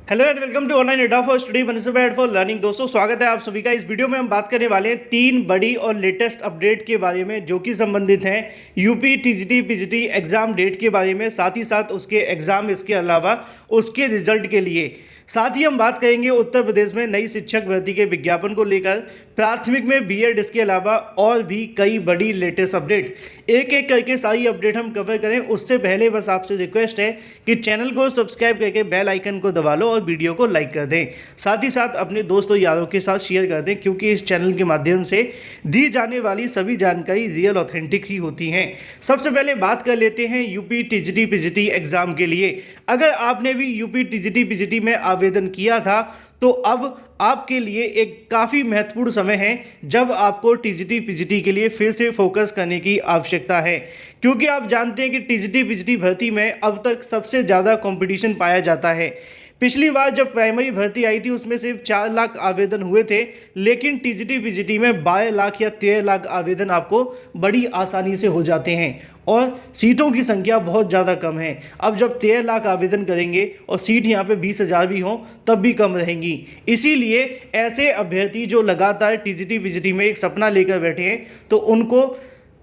Hello and welcome to online एडा for study बनसबैड for learning. दोस्तों स्वागत है आप सभी का। इस वीडियो में हम बात करने वाले हैं तीन बड़ी और लेटेस्ट अपडेट के बारे में जो कि संबंधित हैं UP TGT PGT exam date के बारे में, साथ ही साथ उसके एग्जाम, इसके अलावा उसके रिजल्ट के लिए। साथ ही हम बात करेंगे उत्तर प्रदेश में नई शिक्षक भर्ती के विज्ञापन को लेकर, प्राथमिक में बीएड, इसके अलावा और भी कई बड़ी लेटेस्ट अपडेट। एक एक करके सारी अपडेट हम कवर करें उससे पहले बस आपसे रिक्वेस्ट है कि चैनल को सब्सक्राइब करके बेल आइकन को दबा लो और वीडियो को लाइक कर दें। साथ ही साथ अपने दोस्तों यारों के साथ शेयर कर दें, क्योंकि इस चैनल के माध्यम से दी जाने वाली सभी जानकारी रियल ऑथेंटिक ही होती हैं। सबसे पहले बात कर लेते हैं यूपी टीजीटी पीजीटी एग्जाम के लिए। अगर आपने भी यूपी टीजीटी पीजीटी में आवेदन किया था तो अब आपके लिए एक काफ़ी महत्वपूर्ण समय है जब आपको टीजीटी पीजीटी के लिए फिर से फोकस करने की आवश्यकता है, क्योंकि आप जानते हैं कि टीजीटी पीजीटी भर्ती में अब तक सबसे ज़्यादा कंपटीशन पाया जाता है। पिछली बार जब प्राइमरी भर्ती आई थी उसमें सिर्फ 4 लाख आवेदन हुए थे, लेकिन टीजीटी पीजीटी में 12 लाख या 13 लाख आवेदन आपको बड़ी आसानी से हो जाते हैं और सीटों की संख्या बहुत ज़्यादा कम है। अब जब 13 लाख आवेदन करेंगे और सीट यहाँ पे 20,000 भी हों तब भी कम रहेंगी। इसीलिए ऐसे अभ्यर्थी जो लगातार टीजीटी पीजीटी में एक सपना लेकर बैठे हैं तो उनको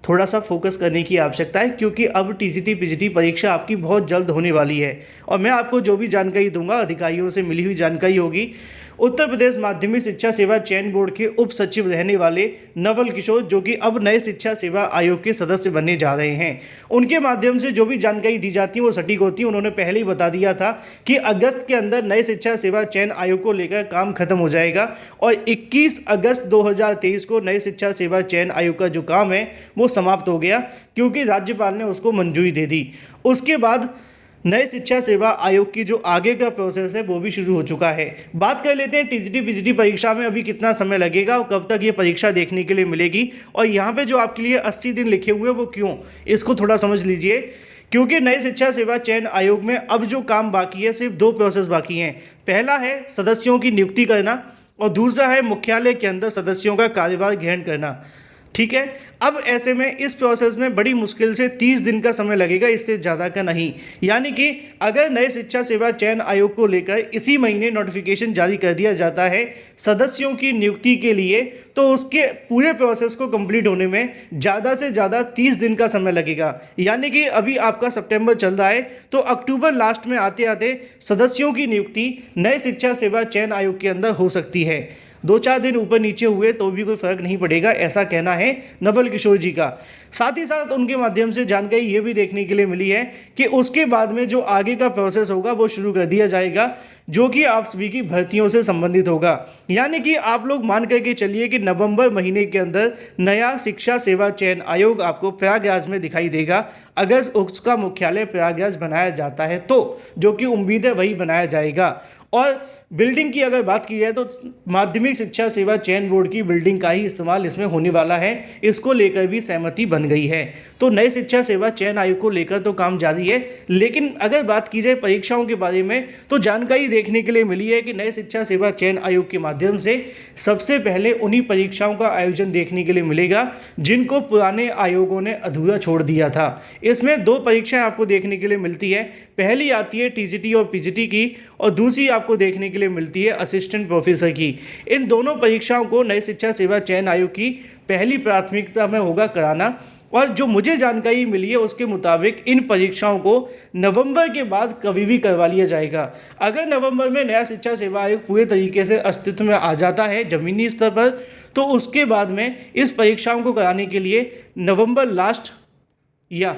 थोड़ा सा फोकस करने की आवश्यकता है, क्योंकि अब टीजीटी पीजीटी परीक्षा आपकी बहुत जल्द होने वाली है। और मैं आपको जो भी जानकारी दूंगा अधिकारियों से मिली हुई जानकारी होगी। उत्तर प्रदेश माध्यमिक शिक्षा सेवा चयन बोर्ड के उप सचिव रहने वाले नवल किशोर, जो कि अब नए शिक्षा सेवा आयोग के सदस्य बनने जा रहे हैं, उनके माध्यम से जो भी जानकारी दी जाती है वो सटीक होती है। उन्होंने पहले ही बता दिया था कि अगस्त के अंदर नए शिक्षा सेवा चयन आयोग को लेकर काम खत्म हो जाएगा और 21 अगस्त 2023 को नए शिक्षा सेवा चयन आयोग का जो काम है वो समाप्त हो गया, क्योंकि राज्यपाल ने उसको मंजूरी दे दी। उसके बाद नए शिक्षा सेवा आयोग की जो आगे का प्रोसेस है वो भी शुरू हो चुका है। बात कर लेते हैं टीजीटी पीजीटी परीक्षा में अभी कितना समय लगेगा और कब तक ये परीक्षा देखने के लिए मिलेगी, और यहाँ पे जो आपके लिए 80 दिन लिखे हुए हैं वो क्यों, इसको थोड़ा समझ लीजिए। क्योंकि नए शिक्षा सेवा चयन आयोग में अब जो काम बाकी है, सिर्फ 2 प्रोसेस बाकी हैं। पहला है सदस्यों की नियुक्ति करना और दूसरा है मुख्यालय के अंदर सदस्यों का कार्यभार ग्रहण करना। ठीक है, अब ऐसे में इस प्रोसेस में बड़ी मुश्किल से 30 दिन का समय लगेगा, इससे ज़्यादा का नहीं। यानी कि अगर नए शिक्षा सेवा चयन आयोग को लेकर इसी महीने नोटिफिकेशन जारी कर दिया जाता है सदस्यों की नियुक्ति के लिए, तो उसके पूरे प्रोसेस को कंप्लीट होने में ज़्यादा से ज़्यादा 30 दिन का समय लगेगा। यानी कि अभी आपका सितंबर चल रहा है तो अक्टूबर लास्ट में आते आते सदस्यों की नियुक्ति नए शिक्षा सेवा चयन आयोग के अंदर हो सकती है। 2-4 दिन ऊपर नीचे हुए तो भी कोई फर्क नहीं पड़ेगा, ऐसा कहना है नवल किशोर जी का। साथ ही साथ उनके माध्यम से जानकारी ये भी देखने के लिए मिली है कि उसके बाद में जो आगे का प्रोसेस होगा वो शुरू कर दिया जाएगा, जो कि आप सभी की भर्तियों से संबंधित होगा। यानी कि आप लोग मान करके चलिए कि नवंबर महीने के अंदर नया शिक्षा सेवा चयन आयोग आपको प्रयागराज में दिखाई देगा, अगर उसका मुख्यालय प्रयागराज बनाया जाता है तो, जो कि उम्मीद है वही बनाया जाएगा। और बिल्डिंग की अगर बात की जाए तो माध्यमिक शिक्षा सेवा चयन बोर्ड की बिल्डिंग का ही इस्तेमाल इसमें होने वाला है, इसको लेकर भी सहमति बन गई है। तो नए शिक्षा सेवा चयन आयोग को लेकर तो काम जारी है, लेकिन अगर बात की जाए परीक्षाओं के बारे में तो जानकारी देखने के लिए मिली है कि नए शिक्षा सेवा चयन आयोग के माध्यम से सबसे पहले उन्हीं परीक्षाओं का आयोजन देखने के लिए मिलेगा जिनको पुराने आयोगों ने अधूरा छोड़ दिया था। इसमें 2 परीक्षाएं आपको देखने के लिए मिलती है। पहली आती है टीजीटी और पीजीटी की और दूसरी आपको देखने के लिए मिलती है असिस्टेंट प्रोफेसर की। इन दोनों परीक्षाओं को नए शिक्षा सेवा चयन आयोग की पहली प्राथमिकता में होगा कराना, और जो मुझे जानकारी मिली है उसके मुताबिक इन परीक्षाओं को नवंबर के बाद कभी भी करवा लिया जाएगा। अगर नवंबर में नया शिक्षा सेवा आयोग पूरे तरीके से अस्तित्व में आ जाता है ज़मीनी स्तर पर, तो उसके बाद में इस परीक्षाओं को कराने के लिए नवंबर लास्ट या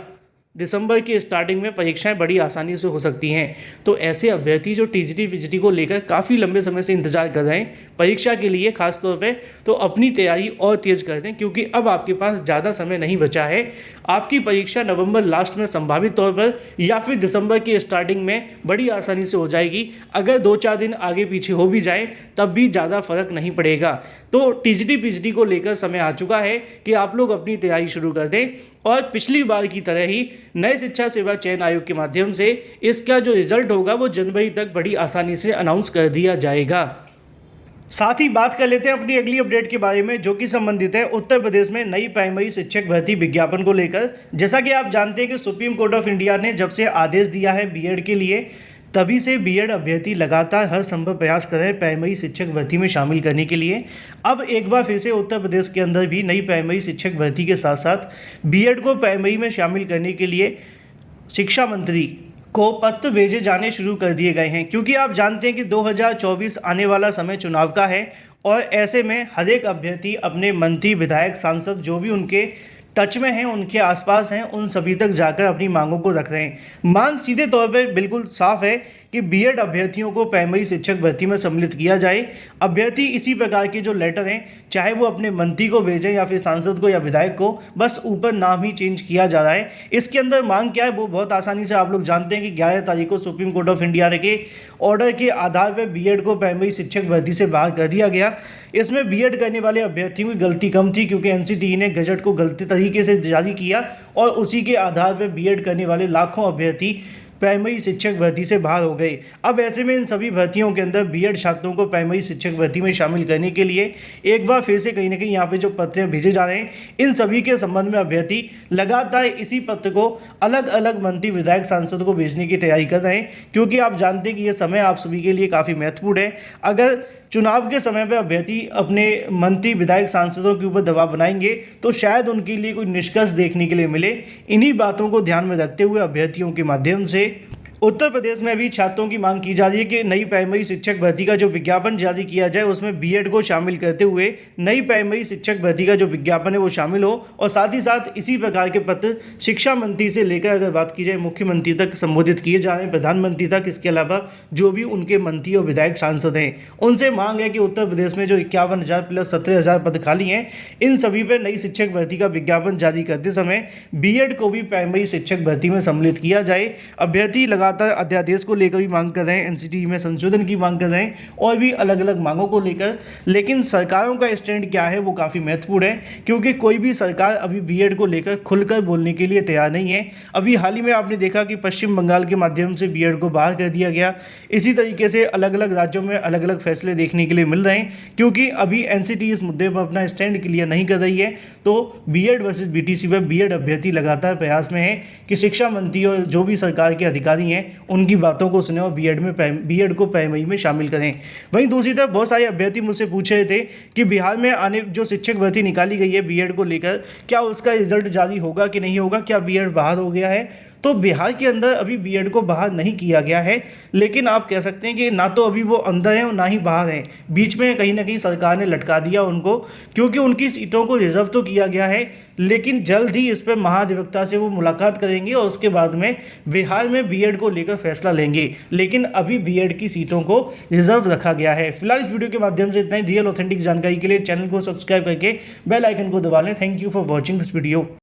दिसंबर की स्टार्टिंग में परीक्षाएं बड़ी आसानी से हो सकती हैं। तो ऐसे अभ्यर्थी जो टीजीटी पीजीटी को लेकर काफ़ी लंबे समय से इंतजार कर रहे हैं परीक्षा के लिए खास तौर पे, तो अपनी तैयारी और तेज़ कर दें, क्योंकि अब आपके पास ज़्यादा समय नहीं बचा है। आपकी परीक्षा नवंबर लास्ट में संभावित तौर पर या फिर दिसंबर की स्टार्टिंग में बड़ी आसानी से हो जाएगी। अगर 2-4 दिन आगे पीछे हो भी जाए तब भी ज़्यादा फर्क नहीं पड़ेगा। तो टीजीटी पीजीटी को लेकर समय आ चुका है कि आप लोग अपनी तैयारी शुरू कर दें और पिछली बार की तरह ही नए शिक्षा सेवा चयन आयोग के माध्यम से इसका जो रिजल्ट होगा वो जनवरी तक बड़ी आसानी से अनाउंस कर दिया जाएगा। साथ ही बात कर लेते हैं अपनी अगली अपडेट के बारे में, जो कि संबंधित है उत्तर प्रदेश में नई प्राइमरी शिक्षक भर्ती विज्ञापन को लेकर। जैसा कि आप जानते हैं कि सुप्रीम कोर्ट ऑफ इंडिया ने जब से आदेश दिया है बीएड के लिए तभी से बीएड अभ्यर्थी लगातार हर संभव प्रयास कर रहे हैं प्राइमरी शिक्षक भर्ती में शामिल करने के लिए। अब एक बार फिर से उत्तर प्रदेश के अंदर भी नई प्राइमरी शिक्षक भर्ती के साथ साथ बीएड को प्राइमरी में शामिल करने के लिए शिक्षा मंत्री को पत्र भेजे जाने शुरू कर दिए गए हैं, क्योंकि आप जानते हैं कि 2024 आने वाला समय चुनाव का है और ऐसे में हर एक अभ्यर्थी अपने मंत्री, विधायक, सांसद जो भी उनके टच में हैं, उनके आसपास हैं, उन सभी तक जाकर अपनी मांगों को रख रहे हैं। मांग सीधे तौर पर बिल्कुल साफ है कि बीएड अभ्यर्थियों को प्राइमरी शिक्षक भर्ती में सम्मिलित किया जाए। अभ्यर्थी इसी प्रकार के जो लेटर हैं, चाहे वो अपने मंत्री को भेजें या फिर सांसद को या विधायक को, बस ऊपर नाम ही चेंज किया जा रहा है। इसके अंदर मांग क्या है वो बहुत आसानी से आप लोग जानते हैं कि 11 तारीख को सुप्रीम कोर्ट ऑफ इंडिया के ऑर्डर के आधार पर बीएड को प्राइमरी शिक्षक भर्ती से बाहर कर दिया गया। इसमें बीएड करने वाले अभ्यर्थियों की गलती कम थी, क्योंकि एनसीटीई ने गजट को गलती तरीके से जारी किया और उसी के आधार पर बीएड करने वाले लाखों अभ्यर्थी प्राइमरी शिक्षक भर्ती से बाहर हो गए। अब ऐसे में इन सभी भर्तियों के अंदर बीएड छात्रों को प्राइमरी शिक्षक भर्ती में शामिल करने के लिए एक बार फिर से कहीं ना कहीं यहाँ पे जो पत्र भेजे जा रहे हैं, इन सभी के संबंध में अभ्यर्थी लगातार इसी पत्र को अलग अलग मंत्री, विधायक, सांसद को भेजने की तैयारी कर रहे हैं, क्योंकि आप जानते हैं कि यह समय आप सभी के लिए काफ़ी महत्वपूर्ण है। अगर चुनाव के समय पर अभ्यर्थी अपने मंत्री, विधायक, सांसदों के ऊपर दबाव बनाएंगे तो शायद उनके लिए कोई निष्कर्ष देखने के लिए मिले। इन्हीं बातों को ध्यान में रखते हुए अभ्यर्थियों के माध्यम से उत्तर प्रदेश में भी छात्रों की मांग की जा रही है कि नई प्राइमरी शिक्षक भर्ती का जो विज्ञापन जारी किया जाए उसमें बीएड को शामिल करते हुए नई प्राइमरी शिक्षक भर्ती का जो विज्ञापन है वो शामिल हो, और साथ ही साथ इसी प्रकार के पत्र शिक्षा मंत्री से लेकर अगर बात की जाए मुख्यमंत्री तक संबोधित किए जा रहे हैं, प्रधानमंत्री तक। इसके अलावा जो भी उनके मंत्री और विधायक, सांसद हैं, उनसे मांग है कि उत्तर प्रदेश में जो 51,000 प्लस 17,000 पद खाली हैं, इन सभी पर नई शिक्षक भर्ती का विज्ञापन जारी करते समय बीएड को भी प्राइमरी शिक्षक भर्ती में सम्मिलित किया जाए। अभ्यर्थी लगातार अध्यादेश को लेकर भी मांग कर रहे हैं, एनसीटीई में संशोधन की मांग कर रहे हैं और भी अलग अलग मांगों को लेकर। लेकिन सरकारों का स्टैंड क्या है वो काफ़ी महत्वपूर्ण है, क्योंकि कोई भी सरकार अभी बीएड को लेकर खुलकर बोलने के लिए तैयार नहीं है। अभी हाल ही में आपने देखा कि पश्चिम बंगाल के माध्यम से बीएड को बाहर कर दिया गया। इसी तरीके से अलग अलग राज्यों में अलग अलग फैसले देखने के लिए मिल रहे हैं, क्योंकि अभी एनसीटीई इस मुद्दे पर अपना स्टैंड क्लियर नहीं कर रही है। तो बीएड वर्सेस बीटीसी पर बीएड अभ्यर्थी लगातार प्रयास में है कि शिक्षा मंत्री और जो भी सरकार के अधिकारी हैं उनकी बातों को सुने और बीएड को प्राइमरी में शामिल करें। वहीं दूसरी तरफ बहुत सारे अभ्यर्थी मुझसे पूछ रहे थे कि बिहार में आने जो शिक्षक भर्ती निकाली गई है बीएड को लेकर, क्या उसका रिजल्ट जारी होगा कि नहीं होगा, क्या बीएड बाहर हो गया है? तो बिहार के अंदर अभी बीएड को बाहर नहीं किया गया है, लेकिन आप कह सकते हैं कि ना तो अभी वो अंदर हैं और ना ही बाहर हैं, बीच में कहीं ना कहीं सरकार ने लटका दिया उनको, क्योंकि उनकी सीटों को रिजर्व तो किया गया है, लेकिन जल्द ही इस पर महाधिवक्ता से वो मुलाकात करेंगे और उसके बाद में बिहार में बीएड को लेकर फैसला लेंगे। लेकिन अभी बीएड की सीटों को रिजर्व रखा गया है। फिलहाल इस वीडियो के माध्यम से इतना ही। रियल ऑथेंटिक जानकारी के लिए चैनल को सब्सक्राइब करके बेल आइकन को दबा लें। Thank you for watching this video.